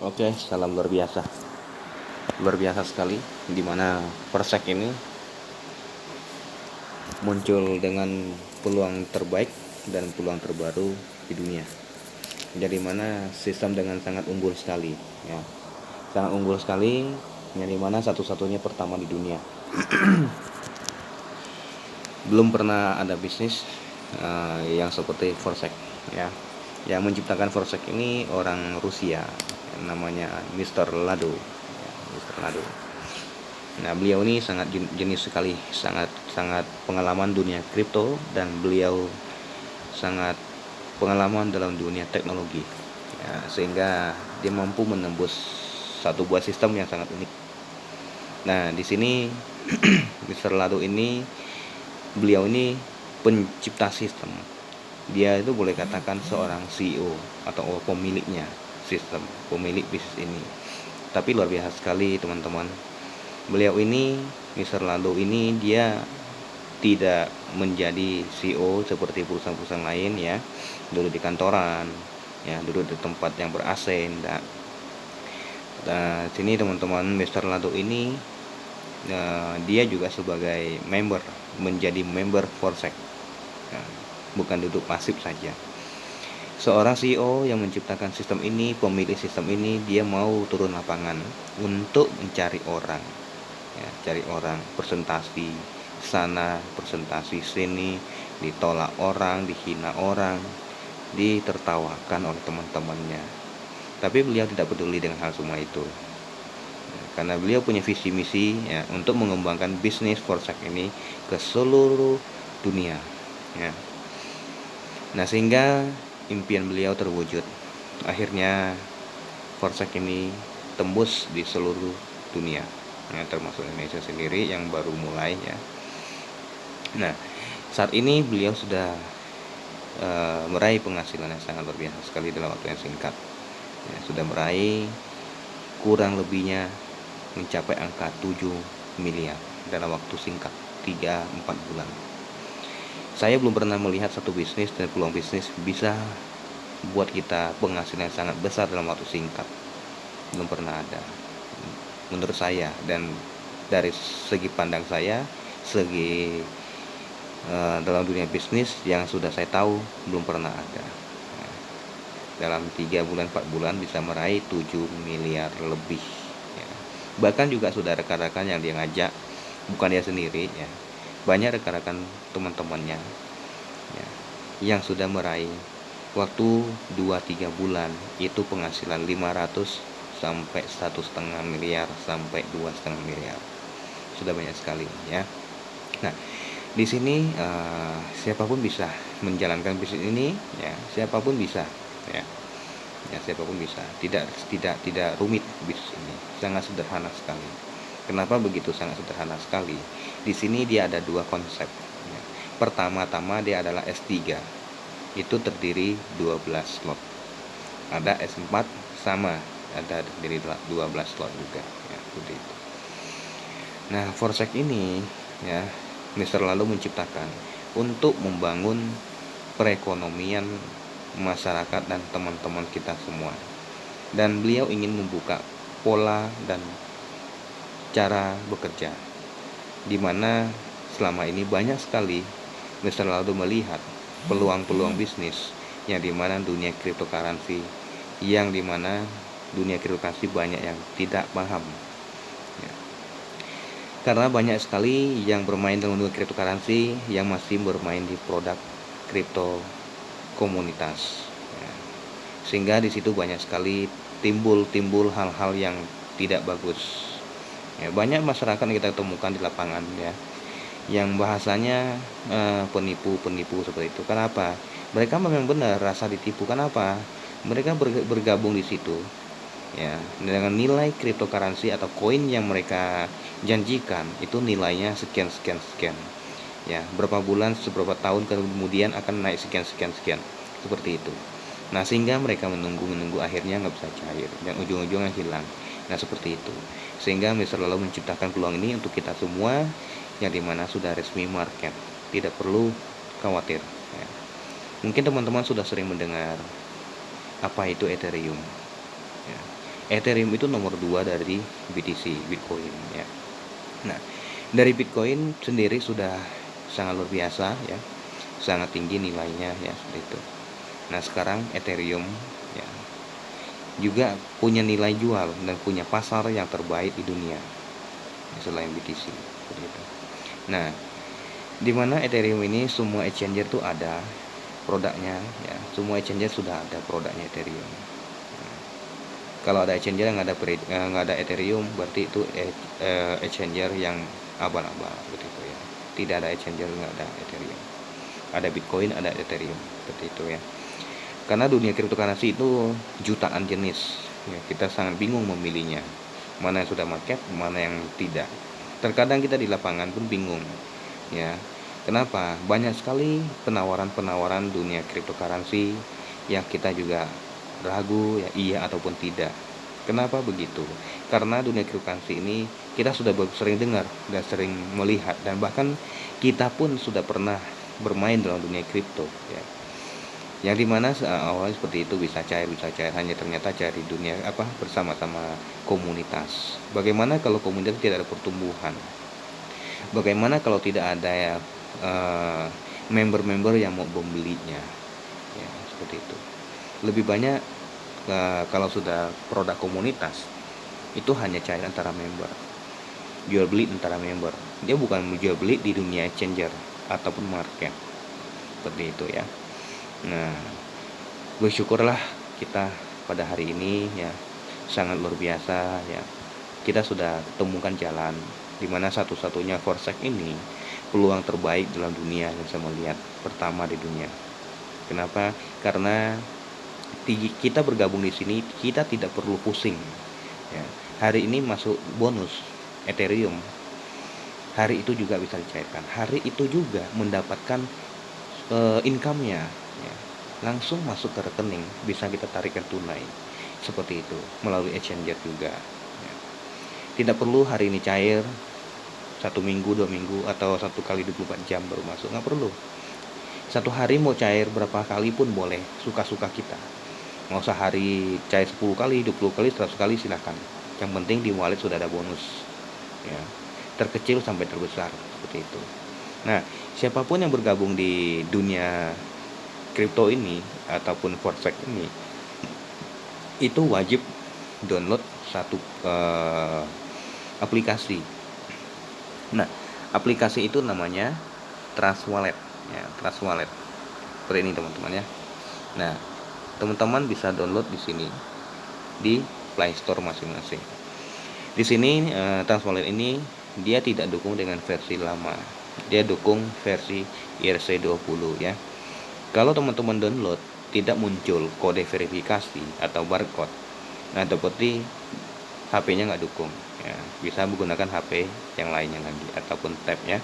Oke, salam luar biasa. Luar biasa sekali di mana Persek ini muncul dengan peluang terbaik dan peluang terbaru di dunia. Jadi mana sistem dengan sangat unggul sekali, ya. Sangat unggul sekali, yang dimana satu-satunya pertama di dunia. Belum pernah ada bisnis yang seperti Forsec, ya. Yang menciptakan Forsec ini orang Rusia, namanya Mr. Lado, ya, Mr. Lado. Nah, beliau ini sangat jenius sekali, sangat pengalaman dunia kripto, dan beliau sangat pengalaman dalam dunia teknologi, ya, sehingga dia mampu menembus satu buah sistem yang sangat unik. Nah, di sini Mr. Lado ini, beliau ini pencipta sistem. Dia itu boleh katakan seorang CEO atau pemiliknya sistem, pemilik bisnis ini. Tapi luar biasa sekali, teman-teman. Beliau ini, Mr. Lado ini, dia tidak menjadi CEO seperti perusahaan-perusahaan lain, ya, duduk di kantoran, ya, duduk di tempat yang ber-AC, enggak. Nah, sini teman-teman, Mr. Lado ini dia juga sebagai member, menjadi member Forsec, ya, bukan duduk pasif saja. Seorang CEO yang menciptakan sistem ini, pemilik sistem ini, dia mau turun lapangan untuk mencari orang, ya, cari orang, presentasi sana, presentasi sini, ditolak orang, dihina orang, ditertawakan oleh teman-temannya. Tapi beliau tidak peduli dengan hal semua itu, karena beliau punya visi misi, ya, untuk mengembangkan bisnis Forsec ini ke seluruh dunia, ya. Nah, sehingga impian beliau terwujud. Akhirnya Forsec ini tembus di seluruh dunia, ya, termasuk Indonesia sendiri yang baru mulai, ya. Nah, saat ini beliau sudah meraih penghasilan yang sangat luar biasa sekali dalam waktu yang singkat, ya, sudah meraih kurang lebihnya mencapai angka 7 miliar dalam waktu singkat 3-4 bulan. Saya belum pernah melihat satu bisnis dan peluang bisnis bisa buat kita penghasilan yang sangat besar dalam waktu singkat. Belum pernah ada, menurut saya, dan dari segi pandang saya, segi dalam dunia bisnis yang sudah saya tahu, belum pernah ada. Nah, dalam 3 bulan 4 bulan bisa meraih 7 miliar lebih, ya. Bahkan juga sudah rekan-rekan yang dia ngajak, bukan dia sendiri, ya, banyak rekan-rekan teman-temannya, ya, yang sudah meraih waktu 2-3 bulan itu penghasilan 500 sampai 1,5 miliar sampai 2,5 miliar. Sudah banyak sekali, ya. Nah, di sini siapapun bisa menjalankan bisnis ini, ya, siapapun bisa, ya. Ya, siapapun bisa. Tidak rumit bisnis ini. Sangat sederhana sekali. Kenapa begitu sangat sederhana sekali? Di sini dia ada dua konsep, ya. Pertama-tama dia adalah S3. Itu terdiri 12 slot. Ada S4 sama, ada terdiri 12 slot juga, ya, seperti itu. Nah, Forsec ini, ya, Mr. Lalu menciptakan untuk membangun perekonomian masyarakat dan teman-teman kita semua. Dan beliau ingin membuka pola dan cara bekerja, di mana selama ini banyak sekali Mr. Lalu melihat peluang-peluang bisnis yang dimana dunia cryptocurrency, yang dimana dunia cryptocurrency banyak yang tidak paham, ya. Karena banyak sekali yang bermain dalam dunia cryptocurrency yang masih bermain di produk kripto komunitas, ya. Sehingga di situ banyak sekali timbul hal-hal yang tidak bagus, ya. Banyak masyarakat yang kita temukan di lapangan, ya, yang bahasanya penipu seperti itu. Kenapa? Mereka memang benar rasa ditipu. Kenapa? Mereka bergabung di situ, ya, dengan nilai cryptocurrency atau koin yang mereka janjikan itu nilainya sekian, ya, berapa bulan, seberapa tahun kemudian akan naik sekian, seperti itu. Nah, sehingga mereka menunggu akhirnya nggak bisa cair dan ujung-ujungnya hilang. Nah, seperti itu. Sehingga Mr. Lalu menciptakan peluang ini untuk kita semua, yang dimana sudah resmi market, tidak perlu khawatir, ya. Mungkin teman-teman sudah sering mendengar apa itu Ethereum, ya. Ethereum itu nomor 2 dari BTC, Bitcoin ya. Nah, dari Bitcoin sendiri sudah sangat luar biasa ya, sangat tinggi nilainya ya, seperti itu. Nah, sekarang Ethereum ya juga punya nilai jual dan punya pasar yang terbaik di dunia selain BTC, seperti itu. Nah, di mana Ethereum ini semua exchanger tuh ada produknya ya, semua exchanger sudah ada produknya Ethereum. Kalau ada exchanger yang nggak ada Ethereum, berarti itu exchanger yang abal-abal, begitu ya. Tidak ada exchanger nggak ada Ethereum. Ada Bitcoin, ada Ethereum, seperti itu ya. Karena dunia cryptocurrency itu jutaan jenis, ya, kita sangat bingung memilihnya, mana yang sudah market, mana yang tidak. Terkadang kita di lapangan pun bingung, ya. Kenapa? Banyak sekali penawaran-penawaran dunia cryptocurrency yang kita juga ragu ya iya ataupun tidak. Kenapa begitu? Karena dunia cryptocurrency ini kita sudah sering dengar dan sering melihat, dan bahkan kita pun sudah pernah bermain dalam dunia kripto ya. Yang dimana awalnya seperti itu, bisa cair hanya ternyata cari dunia bersama-sama komunitas. Bagaimana kalau komunitas tidak ada pertumbuhan? Bagaimana kalau tidak ada ya member-member yang mau membelinya ya, seperti itu. Lebih banyak kalau sudah produk komunitas itu hanya cair antara member, jual beli antara member. Dia bukan jual beli di dunia exchanger ataupun market, seperti itu ya. Nah, bersyukurlah kita pada hari ini ya, sangat luar biasa ya. Kita sudah temukan jalan di mana satu-satunya Forsec ini peluang terbaik dalam dunia yang saya melihat, pertama di dunia. Kenapa? Karena kita bergabung di sini, kita tidak perlu pusing ya. Hari ini masuk bonus Ethereum, hari itu juga bisa dicairkan, hari itu juga mendapatkan income-nya ya, langsung masuk ke rekening, bisa kita tarikkan tunai, seperti itu, melalui exchanger juga ya. Tidak perlu hari ini cair 1 minggu, 2 minggu, atau 1 kali 24 jam baru masuk, nggak perlu. Satu hari mau cair berapa kali pun boleh, suka-suka kita. Nggak usah hari cair 10 kali, 20 kali, 100 kali, silahkan. Yang penting di wallet sudah ada bonus ya, terkecil sampai terbesar, seperti itu. Nah, siapapun yang bergabung di dunia kripto ini ataupun Forsec ini, itu wajib download satu aplikasi. Nah, aplikasi itu namanya Trust Wallet ya, Trust Wallet. Seperti ini teman-teman ya. Nah, teman-teman bisa download di sini di Play Store masing-masing. Di sini Trust Wallet ini dia tidak dukung dengan versi lama, dia dukung versi ERC20 ya. Kalau teman-teman download tidak muncul kode verifikasi atau barcode, nah berarti HP-nya nggak dukung ya, bisa menggunakan HP yang lainnya lagi ataupun tab ya.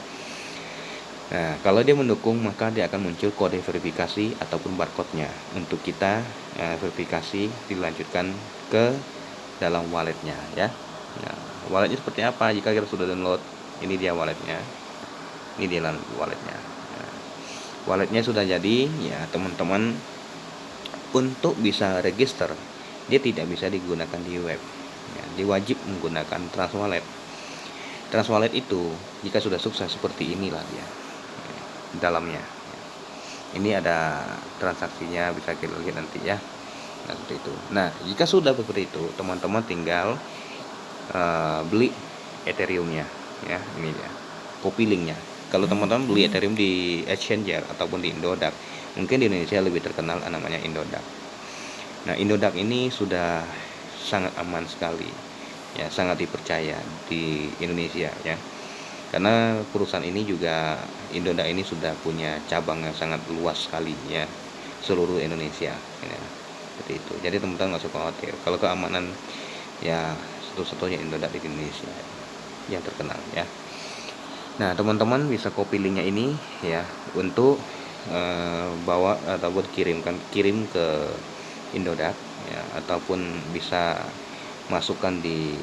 Nah, kalau dia mendukung, maka dia akan muncul kode verifikasi ataupun barcode-nya untuk kita verifikasi, dilanjutkan ke dalam walletnya ya. Nah, walletnya seperti apa? Jika kita sudah download, ini dia walletnya, ini dia walletnya. Nah, walletnya sudah jadi ya teman-teman. Untuk bisa register, dia tidak bisa digunakan di web ya, dia wajib menggunakan Trust Wallet. Trust Wallet itu jika sudah sukses seperti inilah dia ya, dalamnya. Ini ada transaksinya, bisa kita lihat nanti ya. Nah, seperti itu. Nah, jika sudah seperti itu, teman-teman tinggal beli Ethereum-nya ya, ini dia copy link-nya. Kalau teman-teman beli Ethereum di exchanger ataupun di Indodax, mungkin di Indonesia lebih terkenal namanya Indodax. Nah, Indodax ini sudah sangat aman sekali ya, sangat dipercaya di Indonesia ya. Karena perusahaan ini juga, Indodax ini sudah punya cabang yang sangat luas sekali ya, seluruh Indonesia ya. Seperti itu. Jadi teman-teman nggak usah khawatir. Kalau keamanan ya, satu-satunya Indodax di Indonesia yang terkenal ya. Nah, teman-teman bisa copy linknya ini ya untuk bawa ataupun kirim ke Indodax ya, ataupun bisa masukkan di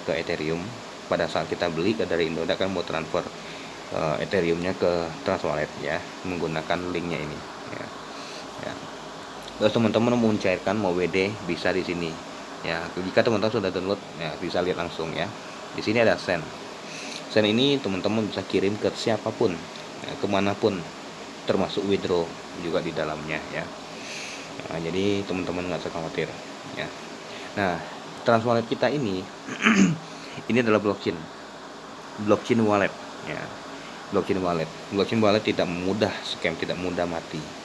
ke Ethereum. Pada saat kita beli dari Indodax kan mau transfer Ethereumnya ke Trust Wallet ya, menggunakan linknya ini ya. Ya. Terus teman-teman mau mencairkan mau WD bisa di sini ya. Jika teman-teman sudah download ya bisa lihat langsung ya. Di sini ada send. Send ini teman-teman bisa kirim ke siapapun ya, kemanapun, termasuk withdraw juga di dalamnya ya. Nah, jadi teman-teman nggak usah khawatir ya. Nah, Trans Wallet kita ini ini adalah blockchain wallet ya. Blockchain wallet tidak mudah scam, tidak mudah mati.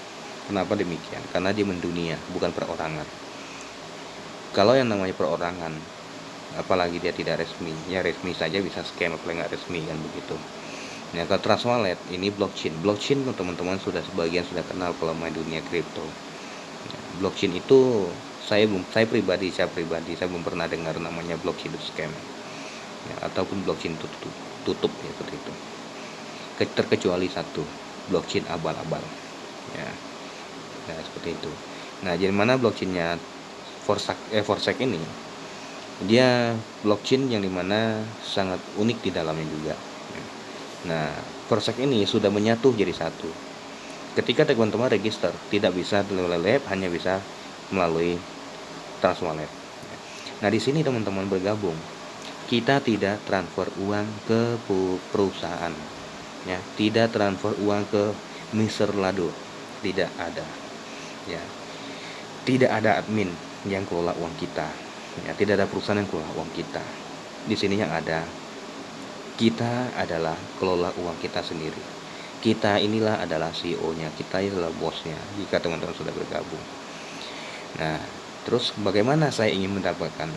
Kenapa demikian? Karena dia mendunia, bukan perorangan. Kalau yang namanya perorangan, apalagi dia tidak resmi, ya resmi saja bisa scam, apalagi nggak resmi kan begitu. Nah, kalau Trust Wallet ini blockchain teman-teman sebagian sudah kenal kalau main dunia kripto. Nah, blockchain itu saya pribadi saya belum pernah dengar namanya blockchain itu scam ya, ataupun blockchain tutup ya, seperti itu. Terkecuali satu, blockchain abal-abal ya. Nah, seperti itu. Nah, jadi mana blockchainnya Forsec ini, dia blockchain yang dimana sangat unik di dalamnya juga. Nah, Forsec ini sudah menyatu jadi satu. Ketika teman-teman register, tidak bisa melalui lab, hanya bisa melalui Trans Wallet. Nah, di sini teman-teman bergabung. Kita tidak transfer uang ke perusahaan, ya, tidak transfer uang ke Mr. Lado, tidak ada. Ya, tidak ada admin yang kelola uang kita ya, tidak ada perusahaan yang kelola uang kita. Di sini yang ada, kita adalah kelola uang kita sendiri. Kita inilah adalah CEO-nya, kita adalah bosnya jika teman-teman sudah bergabung. Nah, terus bagaimana saya ingin mendapatkan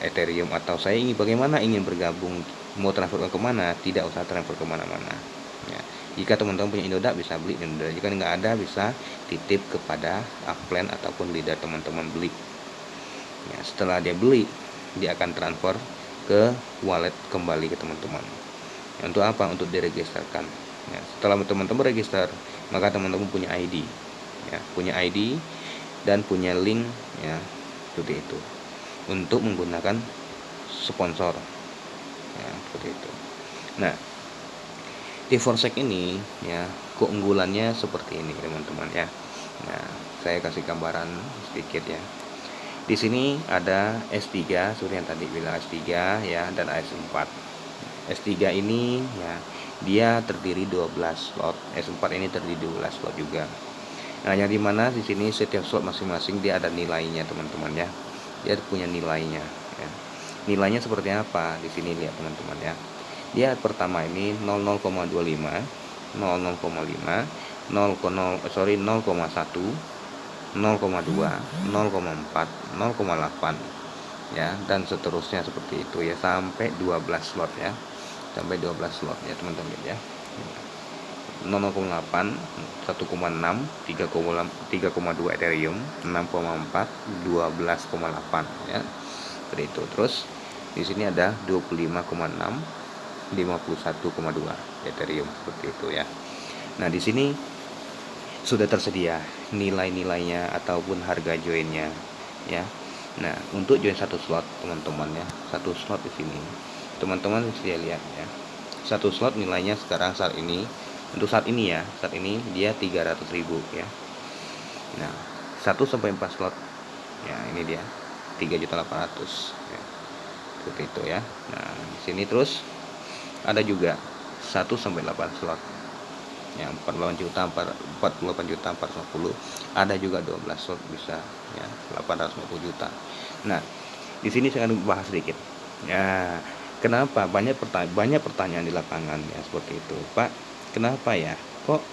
Ethereum, atau saya bagaimana ingin bergabung, mau transfer uang kemana? Tidak usah transfer kemana-mana ya. Jika teman-teman punya Indodax bisa beli Indodax, jika nggak ada bisa titip kepada upline ataupun leader teman-teman beli ya. Setelah dia beli, dia akan transfer ke wallet kembali ke teman-teman ya. Untuk apa? Untuk diregisterkan ya. Setelah teman-teman register, maka teman-teman punya ID ya, punya ID dan punya link ya, seperti itu, untuk menggunakan sponsor ya, seperti itu. Nah, di Forsec ini ya, keunggulannya seperti ini teman-teman ya. Nah, saya kasih gambaran sedikit ya. Di sini ada S3 seperti yang tadi bilang, S3 ya, dan S4. S3 ini ya, dia terdiri 12 slot, S4 ini terdiri 12 slot juga. Nah, yang dimana di sini setiap slot masing-masing dia ada nilainya teman-teman ya. Dia punya nilainya ya. Nilainya seperti apa? Di sini lihat teman-teman ya. Dia pertama ini 00,25, 00,5, 0,1, 0,2, 0,4, 0,8 ya, dan seterusnya seperti itu ya, sampai 12 slot ya. Sampai 12 slot ya teman-teman ya. 0,8, 1,6, 3,2 Ethereum, 6,4, 12,8 ya. Seperti itu. Terus di sini ada 25,6, 51,2 Ethereum, seperti itu ya. Nah, di sini sudah tersedia nilai-nilainya ataupun harga joinnya ya. Nah, untuk join satu slot teman-teman ya, satu slot di sini teman-teman bisa lihat ya. Satu slot nilainya sekarang saat ini, untuk saat ini ya, saat ini dia 300.000 ya. Nah, 1 sampai 4 slot ya, ini dia 3.800.000 ya. Seperti itu ya. Nah, di sini terus ada juga 1 sampai 8 slot ya, 48 juta, 48 juta 450. Ada juga 12 slot bisa ya, 850 juta. Nah, di sini saya akan bahas sedikit ya. Kenapa banyak pertanyaan di lapangan ya, seperti itu, Pak, kenapa ya kok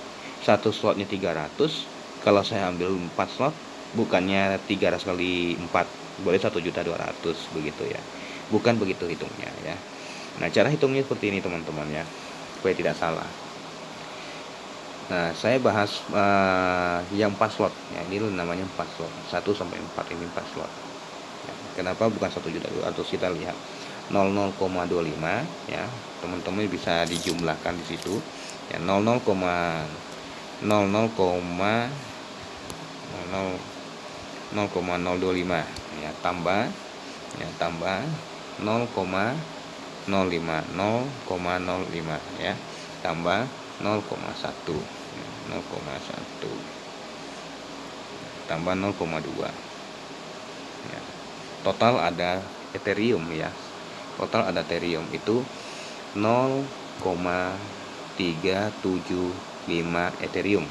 satu slotnya 300, kalau saya ambil 4 slot bukannya 300 kali 4 boleh 1.200.000 begitu ya? Bukan begitu hitungnya ya. Nah, cara hitungnya seperti ini teman-teman ya, supaya tidak salah. Nah, saya bahas yang 4 slot ya, ini namanya 4 slot, 1 sampai 4 ini 4 slot ya. Kenapa bukan 1.200.000? Kita lihat 00,25 ya, teman-teman bisa dijumlahkan di situ ya, 0,025 ya, tambah 0,05 ya, tambah 0,1 0,1 tambah 0,2 ya. Total ada Ethereum ya, total ada Ethereum itu 0,375 Ethereum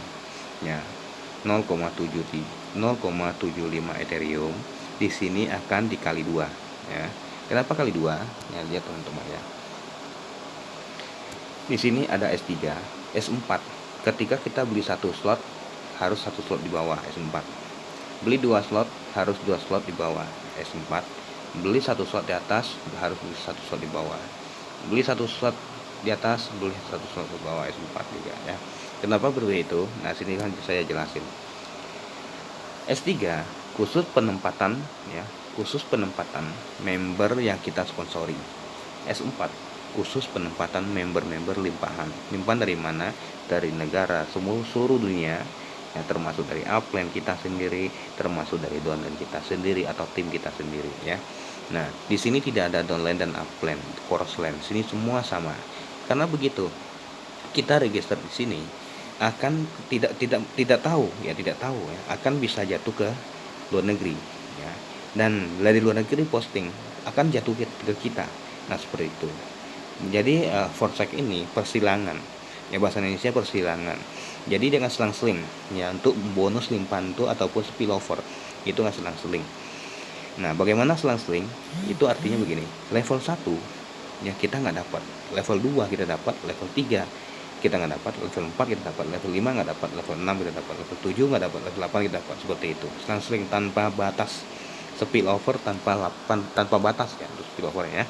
ya. 0,75 Ethereum di sini akan dikali 2 ya. Kenapa kali 2? Ya, lihat teman-teman ya. Di sini ada S3, S4. Ketika kita beli satu slot harus satu slot di bawah S4. Beli 2 slot harus 2 slot di bawah S4. Beli satu slot di atas harus beli satu slot di bawah. Beli satu slot di atas, beli satu slot di bawah S4 juga ya. Kenapa begitu? Nah, sini kan saya jelasin. S3 khusus penempatan ya, khusus penempatan member yang kita sponsori. S4 khusus penempatan member-member limpahan. Limpahan dari mana? Dari negara seluruh dunia ya, termasuk dari upline kita sendiri, termasuk dari downline kita sendiri atau tim kita sendiri ya. Nah, di sini tidak ada downline dan upline, crossline. Sini semua sama. Karena begitu kita register di sini akan tidak tahu ya, akan bisa jatuh ke luar negeri ya, dan dari luar negeri posting akan jatuh ke kita. Nah, seperti itu. Jadi forsake ini persilangan ya, bahasa Indonesia persilangan. Jadi dengan selang-seling ya, untuk bonus limpahan itu ataupun spillover itu nggak selang-seling. Nah, bagaimana selang-seling? Itu artinya begini, level 1 ya kita nggak dapat, level 2 kita dapat, level 3 kita nggak dapat, level 4 kita dapat, level 5 nggak dapat, level 6 kita dapat, level 7 nggak dapat, level 8 kita dapat. Seperti itu, selang-seling tanpa batas, spillover tanpa batas ya untuk spillover ya.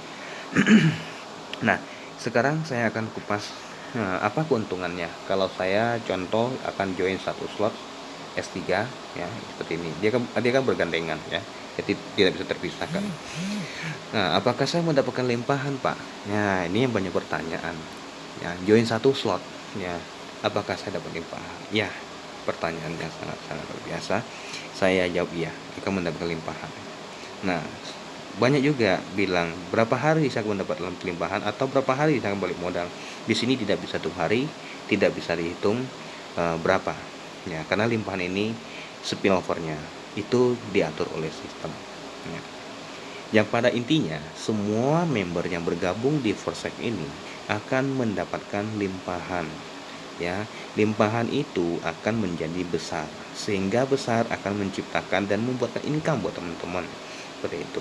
Nah, sekarang saya akan kupas apa keuntungannya kalau saya contoh akan join satu slot S3 ya, seperti ini. Dia kan bergandengan ya, jadi tidak bisa terpisahkan. Nah, apakah saya mendapatkan limpahan, Pak? Nah, ini yang banyak pertanyaan. Ya, join satu slot ya, apakah saya dapat limpahan? Ya, pertanyaan yang sangat-sangat luar biasa. Saya jawab iya, akan mendapatkan limpahan. Nah, banyak juga bilang berapa hari saya mendapat limpahan atau berapa hari saya balik modal. Di sini tidak bisa hitung hari, tidak bisa dihitung berapa ya, karena limpahan ini spillovernya itu diatur oleh sistem ya. Yang pada intinya semua member yang bergabung di forsake ini akan mendapatkan limpahan ya. Limpahan itu akan menjadi besar, sehingga besar akan menciptakan dan membuatkan income buat teman-teman. Seperti itu.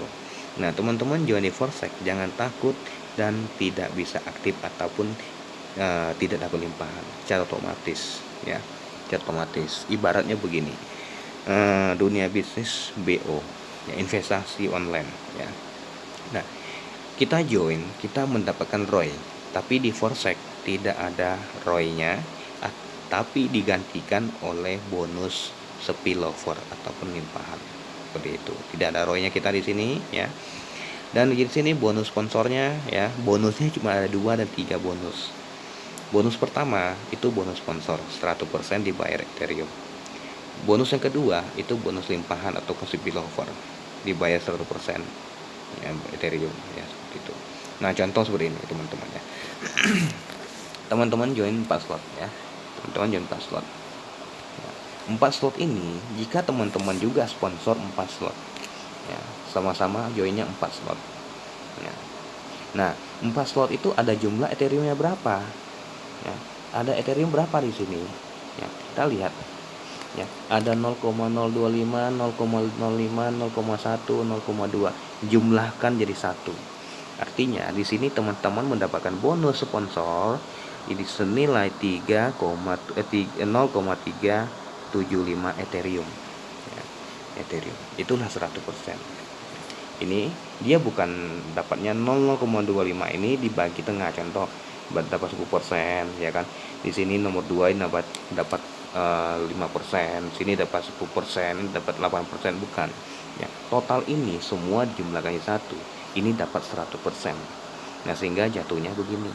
Nah, teman-teman join di forsake jangan takut dan tidak bisa aktif ataupun tidak dapat limpahan secara otomatis ya. Secara otomatis ibaratnya begini, dunia bisnis BO ya, investasi online ya. Nah, kita join, kita mendapatkan ROI, tapi di forsake tidak ada ROI-nya, tapi digantikan oleh bonus spillover ataupun limpahan. Seperti itu. Tidak ada ROI-nya kita di sini ya. Dan di sini bonus sponsornya ya, bonusnya cuma ada 2 dan 3 bonus. Bonus pertama itu bonus sponsor 100% dibayar Ethereum. Bonus yang kedua itu bonus limpahan atau spillover dibayar 100% ya, Ethereum ya, seperti itu. Nah, contoh seperti ini teman-teman ya. Teman-teman join 4 slot ya. Teman-teman join 4 slot. 4 slot ini jika teman-teman juga sponsor 4 slot ya, sama-sama joinnya 4 slot ya. Nah, 4 slot itu ada jumlah Ethereumnya berapa ya, ada Ethereum berapa di sini ya, kita lihat ya, ada 0,025, 0,05, 0,1, 0,2, jumlahkan jadi 1. Artinya di sini teman-teman mendapatkan bonus sponsor ini senilai 0,375 Ethereum ya, Ethereum itulah 100%. Ini dia bukan dapatnya 0,25, ini dibagi tengah, contoh dapat 10% ya kan. Di sini nomor 2 ini dapat 5%, sini dapat 10%, dapat 8%, bukan ya. Total ini semua dijumlahkan satu, ini dapat 100%. Nah, sehingga jatuhnya begini,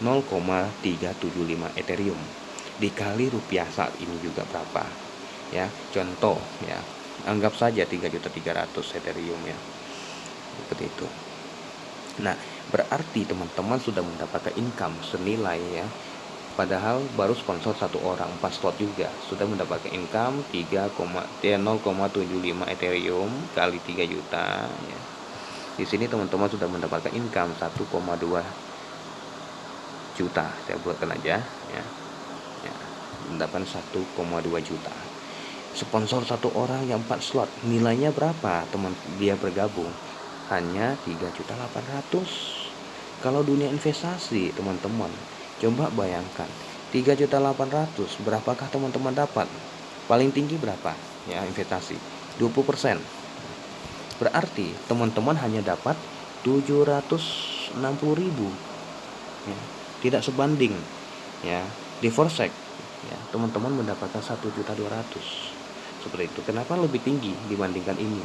0,375 Ethereum dikali rupiah saat ini juga berapa ya. Contoh ya, anggap saja 3.300.000 Ethereum ya, seperti itu. Nah, berarti teman-teman sudah mendapatkan income senilai ya Padahal baru sponsor satu orang 4 slot juga sudah mendapatkan income 0,75 Ethereum kali 3 juta ya. Di sini teman-teman sudah mendapatkan income 1,2 juta. Saya buatkan aja ya. Ya, mendapatkan 1,2 juta. Sponsor satu orang yang 4 slot, nilainya berapa teman dia bergabung? Hanya 3.800.000. Kalau dunia investasi teman-teman, coba bayangkan 3.800.000, berapakah teman-teman dapat? Paling tinggi berapa ya investasi? 20%. Berarti teman-teman hanya dapat 760.000 ya. Tidak sebanding ya. Di Forsec ya, teman-teman mendapatkan 1.200.000. Seperti itu. Kenapa lebih tinggi dibandingkan ini?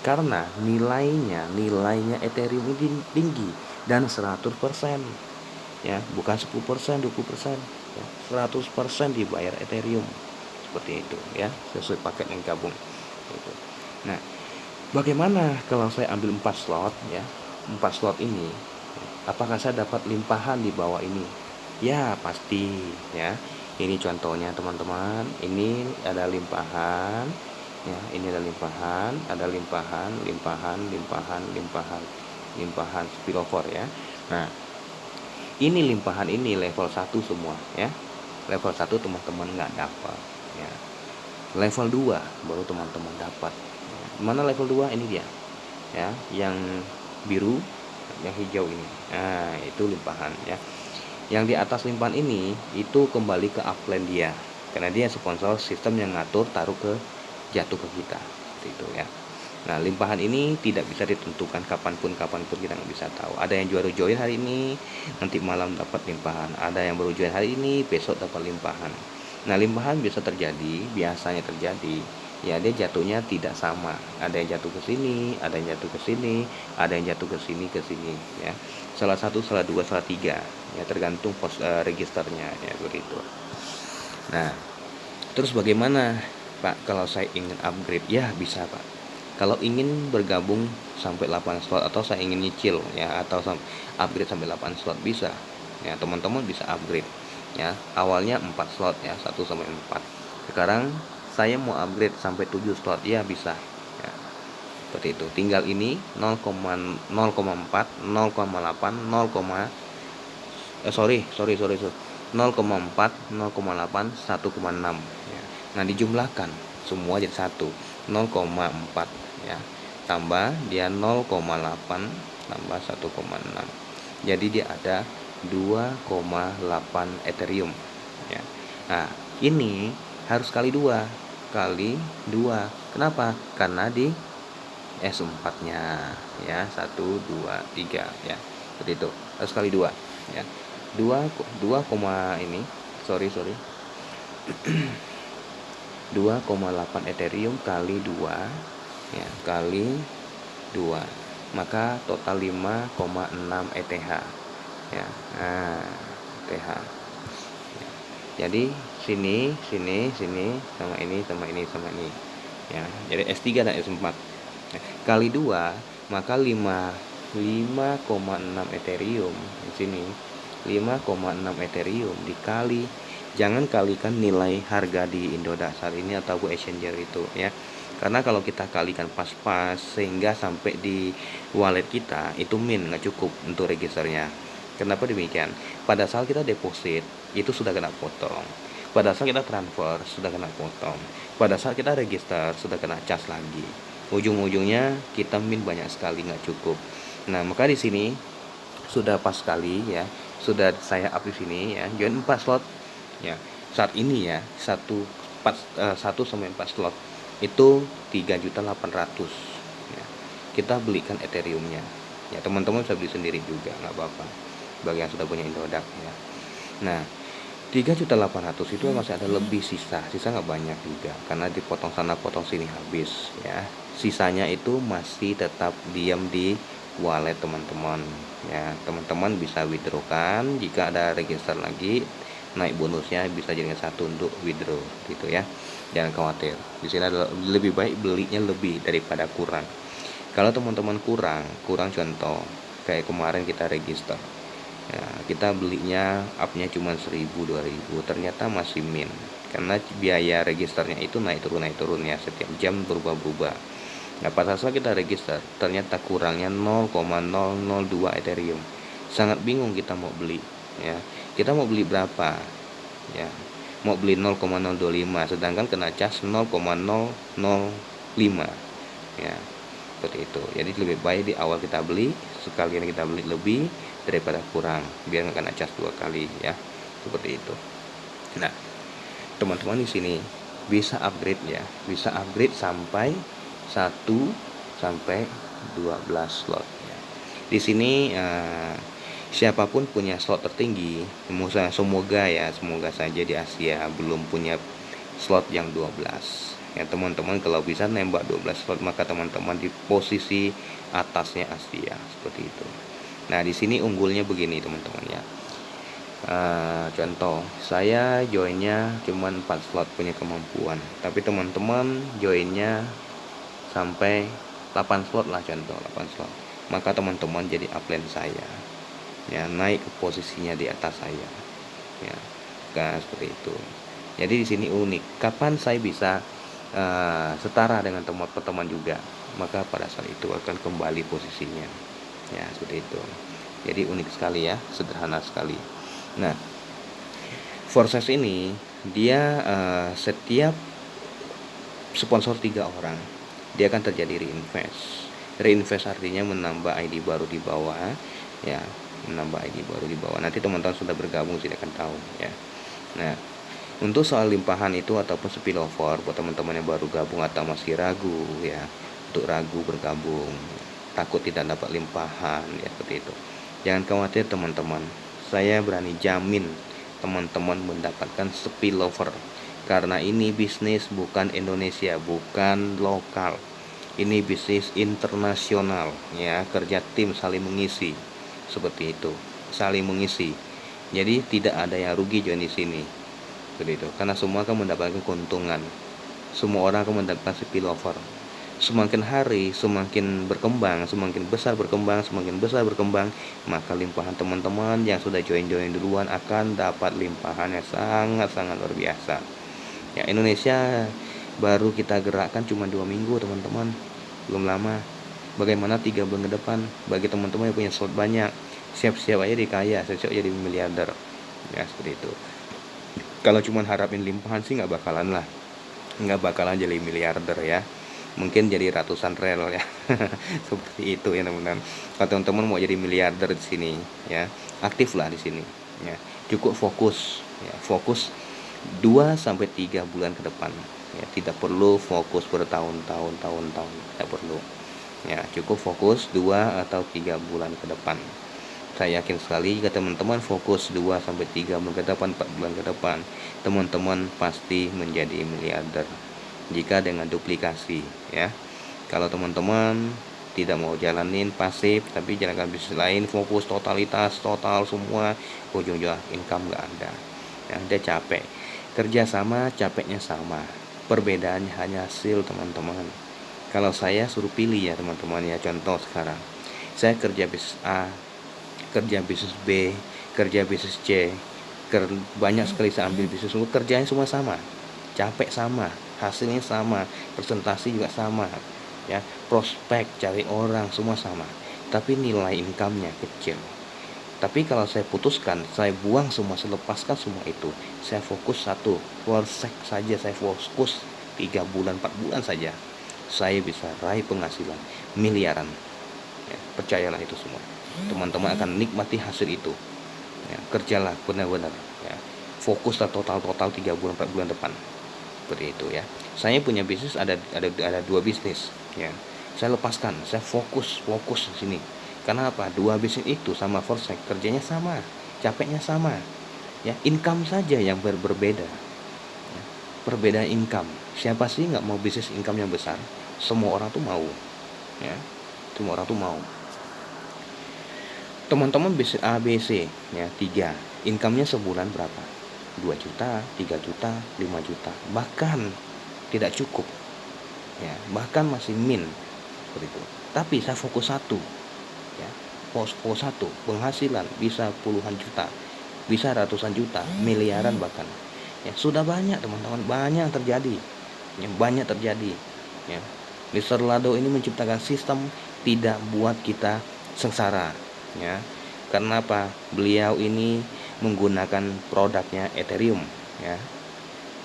Karena nilainya Ethereum ini tinggi dan 100% ya, bukan 10%, 20% ya, 100% dibayar Ethereum. Seperti itu ya, sesuai paket yang gabung gitu. Nah, bagaimana kalau saya ambil 4 slot ya? 4 slot ini apakah saya dapat limpahan di bawah ini? Ya, pasti ya. Ini contohnya teman-teman, ini ada limpahan ya, ini ada limpahan, limpahan spillover ya. Nah, ini limpahan ini level 1 semua ya. Level 1 teman-teman nggak dapat ya. Level 2 baru teman-teman dapat ya. Mana level 2? Ini dia ya, yang biru, yang hijau ini. Nah, itu limpahan ya. Yang di atas limpahan ini itu kembali ke upline dia, karena dia sponsor sistem yang ngatur taruh ke jatuh ke kita seperti itu ya. Nah, limpahan ini tidak bisa ditentukan kapanpun kita nggak bisa tahu. Ada yang baru join hari ini, nanti malam dapat limpahan. Ada yang baru join hari ini, besok dapat limpahan. Nah, limpahan biasanya terjadi ya, dia jatuhnya tidak sama. Ada yang jatuh ke sini, ada yang jatuh ke sini, ada yang jatuh ke sini ya. Salah 1, salah 2, salah 3 ya, tergantung registernya ya, begitu. Nah, terus bagaimana Pak kalau saya ingin upgrade? Ya bisa Pak. Kalau ingin bergabung sampai 8 slot, atau saya ingin nyicil ya, atau upgrade sampai 8 slot bisa ya, teman-teman bisa upgrade ya. Awalnya 4 slot ya, 1 sampai 4. Sekarang saya mau upgrade sampai 7 slot ya, bisa ya. Seperti itu. Tinggal ini 0,4, 0,8, 0,4, 0,8, 1,6 ya. Nah, dijumlahkan semua jadi 0,4 ya. Tambah dia 0,8 tambah 1,6. Jadi dia ada 2,8 Ethereum ya. Nah, ini harus kali 2. Kenapa? Karena di S4-nya ya, 1 2 3 ya. Seperti itu. Harus kali 2 ya. 2 ini sorry 2,8 Ethereum kali 2 ya, kali 2, maka total 5,6 ETH ya. Nah, ETH ya. Jadi sini sama ini ya. Jadi S3 dan S4 ya. Kali 2 maka 5,6 Ethereum di sini. 5,6 Ethereum dikali, jangan kalikan nilai harga di Indodasar ini atau exchanger itu ya. Karena kalau kita kalikan pas-pas sehingga sampai di wallet kita itu nggak cukup untuk registernya. Kenapa demikian? Pada saat kita deposit itu sudah kena potong. Pada saat kita transfer sudah kena potong. Pada saat kita register sudah kena cas lagi. Ujung-ujungnya kita banyak sekali, nggak cukup. Nah, maka di sini sudah pas sekali ya, sudah saya up di sini ya, join 4 slot ya. Saat ini ya, 1 sampai 4 slot itu 3.800.000 ya. Kita belikan Ethereumnya ya, teman-teman bisa beli sendiri juga nggak apa-apa bagi yang sudah punya Indodax ya. Nah, 3.800.000 itu masih ada lebih, sisa nggak banyak juga karena dipotong sana potong sini habis ya. Sisanya itu masih tetap diam di wallet teman-teman ya. Teman-teman bisa withdrawkan, jika ada register lagi naik bonusnya bisa jadikan 1 untuk withdraw gitu ya. Jangan khawatir, di sini adalah lebih baik belinya lebih daripada kurang. Kalau teman-teman kurang contoh kayak kemarin kita register Ya, kita belinya upnya cuma 1000-2000, ternyata masih min, karena biaya registernya itu naik turun ya, setiap jam berubah-ubah. Nah pada saat kita register ternyata kurangnya 0,002 Ethereum. Sangat bingung kita mau beli, ya. Kita mau beli berapa, ya? Mau beli 0,025 sedangkan kena cas 0,005, ya. Seperti itu. Jadi lebih baik di awal kita beli, sekalian kita beli lebih daripada kurang, biar nggak kena cas 2 kali, ya. Seperti itu. Nah, teman-teman di sini bisa upgrade, ya, bisa upgrade sampai 1 sampai 12 slot. Di sini siapapun punya slot tertinggi, semoga saja di Asia belum punya slot yang 12. Ya teman-teman, kalau bisa nembak 12 slot maka teman-teman di posisi atasnya Asia, seperti itu. Nah di sini unggulnya begini teman-teman, ya. Contoh saya joinnya cuma 4 slot punya kemampuan, tapi teman-teman joinnya sampai 8 slot lah, contoh 8 slot, maka teman-teman jadi upline saya, ya, naik ke posisinya di atas saya, ya. Nah, seperti itu. Jadi di sini unik, kapan saya bisa setara dengan teman-teman juga, maka pada saat itu akan kembali posisinya, ya, seperti itu. Jadi unik sekali, ya, sederhana sekali. Nah, Forces ini dia setiap sponsor 3 orang dia akan terjadi reinvest artinya menambah ID baru di bawah, ya, menambah ID baru di bawah. Nanti teman-teman sudah bergabung tidak akan tahu, ya. Nah, untuk soal limpahan itu ataupun spillover buat teman-teman yang baru gabung atau masih ragu, ya, untuk ragu bergabung, takut tidak dapat limpahan, ya, seperti itu. Jangan khawatir teman-teman, saya berani jamin teman-teman mendapatkan spillover, karena ini bisnis bukan Indonesia, bukan lokal, ini bisnis internasional, ya, kerja tim saling mengisi, seperti itu, saling mengisi. Jadi tidak ada yang rugi join di sini, seperti itu, karena semua akan mendapatkan keuntungan, semua orang akan mendapatkan spillover. Semakin hari semakin berkembang, semakin besar berkembang, maka limpahan teman-teman yang sudah join duluan akan dapat limpahannya sangat-sangat luar biasa. Ya, Indonesia baru kita gerakkan cuma 2 minggu teman-teman, belum lama. Bagaimana 3 bulan ke depan? Bagi teman-teman yang punya slot banyak, siap-siap aja dikaya, siap-siap jadi miliarder, ya, seperti itu. Kalau cuma harapin limpahan sih nggak bakalan jadi miliarder, ya, mungkin jadi ratusan rel, ya. Seperti itu, ya teman-teman. Kalau teman-teman mau jadi miliarder di sini, ya, aktiflah di sini, ya. Cukup fokus, ya, fokus 2-3 bulan ke depan, ya, tidak perlu fokus bertahun-tahun, tidak perlu, ya, cukup fokus 2 atau 3 bulan ke depan. Saya yakin sekali jika teman-teman fokus 2-3 bulan ke depan, 4 bulan ke depan, teman-teman pasti menjadi miliarder jika dengan duplikasi, ya. Kalau teman-teman tidak mau jalanin pasif tapi jalankan bisnis lain, fokus total semua, ujung-ujungnya income nggak ada, ya, dia capek. Kerja sama, capeknya sama, perbedaannya hanya hasil teman-teman. Kalau saya suruh pilih, ya teman-teman, ya, contoh sekarang saya kerja bisnis A, kerja bisnis B, kerja bisnis C, banyak sekali saya ambil bisnis, kerjanya semua sama, capek sama, hasilnya sama, presentasi juga sama, ya, prospek cari orang semua sama, tapi nilai income-nya kecil. Tapi kalau saya putuskan, saya buang semua, saya lepaskan semua itu, saya fokus satu Forsec saja, saya fokus 3 bulan 4 bulan saja, saya bisa raih penghasilan miliaran, ya, percayalah itu semua. Teman-teman akan nikmati hasil itu, ya, kerjalah benar-benar, ya, fokuslah total 3 bulan 4 bulan depan, seperti itu, ya. Saya punya bisnis ada 2 bisnis, ya, saya lepaskan, saya fokus di sini. Karena apa? 2 bisnis itu sama Forsec kerjanya sama, capeknya sama, ya, income saja yang berbeda, ya. Perbedaan income, siapa sih nggak mau bisnis income yang besar? Semua orang tuh mau, ya, semua orang tuh mau. Teman-teman bisnis A, B, C, ya, 3, income-nya sebulan berapa? 2 juta, 3 juta, 5 juta, bahkan tidak cukup, ya, bahkan masih min, seperti itu. Tapi saya fokus satu, ya, posko satu penghasilan bisa puluhan juta, bisa ratusan juta, miliaran bahkan. Ya, sudah banyak teman-teman, banyak yang terjadi. Ya, banyak terjadi. Ya. Mr. Lado ini menciptakan sistem tidak buat kita sengsara, ya. Karena apa? Beliau ini menggunakan produknya Ethereum, ya.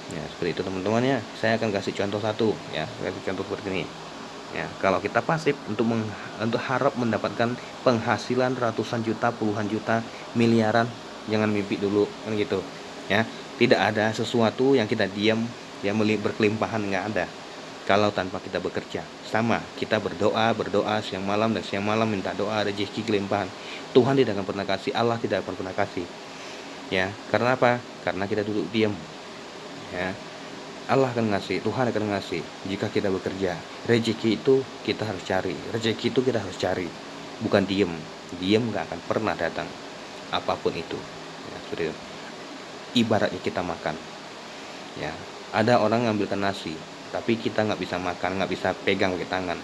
Ya, seperti itu teman-teman ya. Saya akan kasih contoh satu, ya. Kasih contoh seperti ini. Ya, kalau kita pasif untuk harap mendapatkan penghasilan ratusan juta, puluhan juta, miliaran, jangan mimpi dulu kan gitu. Ya, tidak ada sesuatu yang kita diam yang berkelimpahan, nggak ada. Kalau tanpa kita bekerja, sama kita berdoa siang malam dan siang malam minta doa rezeki kelimpahan. Tuhan tidak akan pernah kasih, Allah tidak akan pernah kasih. Ya, karena apa? Karena kita duduk diam. Ya, Allah akan ngasih, Tuhan akan ngasih jika kita bekerja. Rezeki itu kita harus cari, rezeki itu kita harus cari, bukan diem. Diem nggak akan pernah datang, apapun itu. Ya, seperti itu. Ibaratnya kita makan. Ya, ada orang ngambilkan nasi, tapi kita nggak bisa makan, nggak bisa pegang pakai tangan.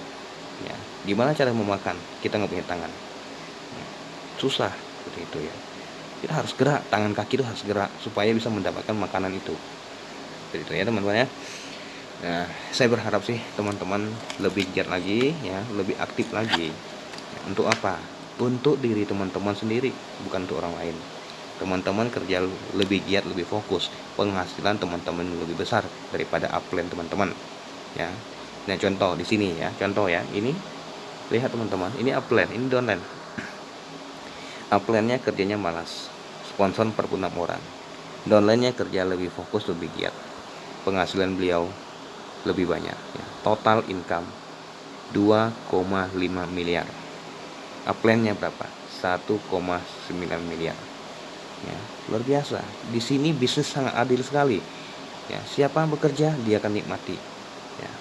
Ya, gimana cara memakan? Kita nggak punya tangan. Ya, susah seperti itu ya. Kita harus gerak, tangan kaki itu harus gerak supaya bisa mendapatkan makanan itu. Seperti itu ya teman-teman ya. Nah, saya berharap sih teman-teman lebih giat lagi ya, lebih aktif lagi. Untuk apa? Untuk diri teman-teman sendiri, bukan untuk orang lain. Teman-teman kerja lebih giat, lebih fokus, penghasilan teman-teman lebih besar daripada upline teman-teman. Ya. Nah, contoh di sini ya, contoh ya. Ini lihat teman-teman, ini upline, ini downline. Upline-nya kerjanya malas, sponsor per 6 orang. Downline-nya kerja lebih fokus, lebih giat. Penghasilan beliau lebih banyak ya. Total income 2,5 miliar. Upline-nya berapa? 1,9 miliar. Ya, luar biasa. Di sini bisnis sangat adil sekali. Ya, siapa yang bekerja dia akan nikmati. Ya.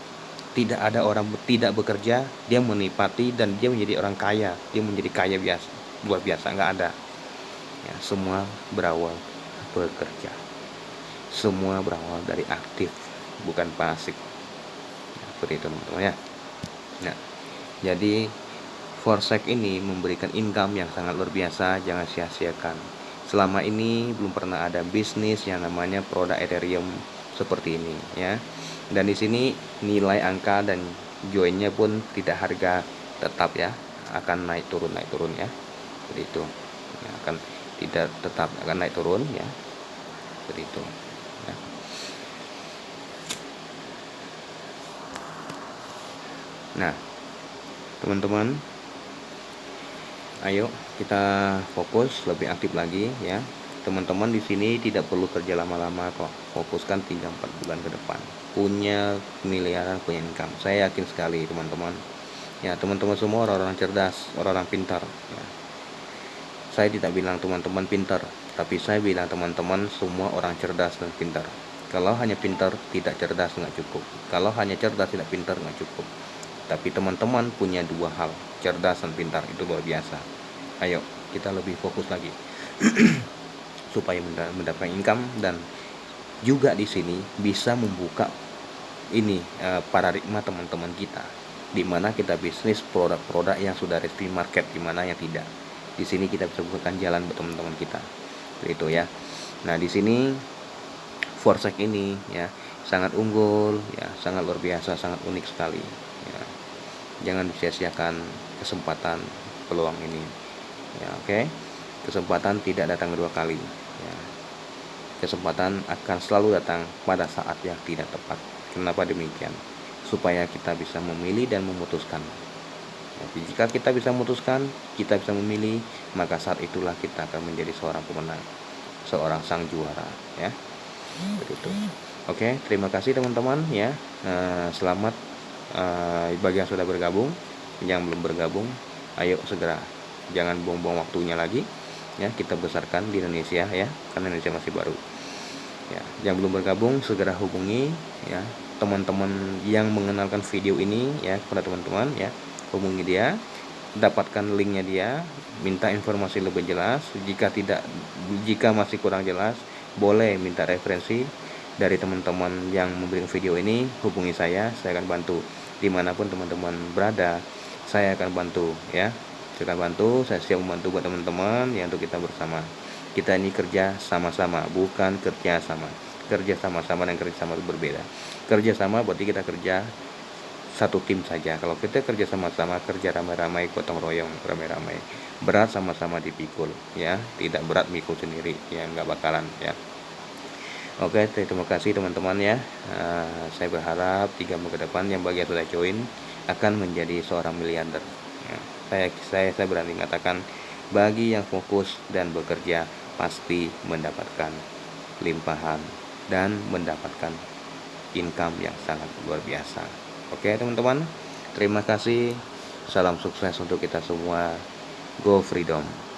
Tidak ada orang tidak bekerja dia menikmati dan dia menjadi orang kaya, dia menjadi kaya biasa, luar biasa, nggak ada. Ya, semua berawal bekerja. Semua berawal dari aktif, bukan pasif. Ya, seperti itu teman-teman ya. Nah, jadi Forsec ini memberikan income yang sangat luar biasa, jangan sia-siakan. Selama ini belum pernah ada bisnis yang namanya produk Ethereum seperti ini ya. Dan di sini nilai angka dan joinnya pun tidak harga tetap ya, akan naik turun ya. Seperti itu. Ya, akan tidak tetap, akan naik turun ya. Seperti itu. Ya. Nah, teman-teman, ayo kita fokus lebih aktif lagi ya. Teman-teman di sini tidak perlu kerja lama-lama kok. Fokuskan 3-4 bulan ke depan. Punya miliaran, punya income. Saya yakin sekali teman-teman. Ya, teman-teman semua orang-orang cerdas, orang-orang pintar ya. Saya tidak bilang teman-teman pintar, tapi saya bilang teman-teman semua orang cerdas dan pintar. Kalau hanya pintar tidak cerdas nggak cukup. Kalau hanya cerdas tidak pintar nggak cukup. Tapi teman-teman punya dua hal, cerdas dan pintar, itu luar biasa. Ayo kita lebih fokus lagi supaya mendapatkan income, dan juga di sini bisa membuka ini paradigma teman-teman kita, di mana kita bisnis produk-produk yang sudah resmi market, di mana yang tidak. Di sini kita bisa bukakan jalan buat teman-teman kita. Itu ya. Nah, di sini Forsec ini ya sangat unggul ya, sangat luar biasa, sangat unik sekali ya. Jangan disia-siakan kesempatan peluang ini ya. Oke. Kesempatan tidak datang kedua kali ya. Kesempatan akan selalu datang pada saat yang tidak tepat. Kenapa demikian? Supaya kita bisa memilih dan memutuskan. Jadi jika kita bisa memutuskan, kita bisa memilih, maka saat itulah kita akan menjadi seorang pemenang, seorang sang juara ya. Begitu. Oke, terima kasih teman-teman ya. Selamat bagi yang sudah bergabung. Yang belum bergabung, ayo segera, jangan buang-buang waktunya lagi ya. Kita besarkan di Indonesia ya, karena Indonesia masih baru ya. Yang belum bergabung segera hubungi ya teman-teman yang mengenalkan video ini ya kepada teman-teman ya. Hubungi dia, dapatkan linknya dia, minta informasi lebih jelas. Jika masih kurang jelas, boleh minta referensi dari teman-teman yang memberikan video ini. Hubungi saya akan bantu dimanapun teman-teman berada, saya akan bantu ya. silakan bantu. Saya siap membantu buat teman-teman ya, untuk kita bersama. Kita ini kerja sama-sama, bukan kerja sama. Kerja sama-sama dan kerja sama itu berbeda. Kerja sama berarti kita kerja satu tim saja. Kalau kita kerja sama-sama, kerja ramai-ramai, gotong royong, ramai-ramai, berat sama-sama dipikul ya, tidak berat mikul sendiri ya, nggak bakalan ya. Oke, terima kasih teman-teman ya. Saya berharap 3 minggu ke depan yang bagi yang sudah join akan menjadi seorang miliarder ya. Saya berani mengatakan, bagi yang fokus dan bekerja pasti mendapatkan limpahan dan mendapatkan income yang sangat luar biasa. Oke teman-teman, terima kasih. Salam sukses untuk kita semua. Go Freedom.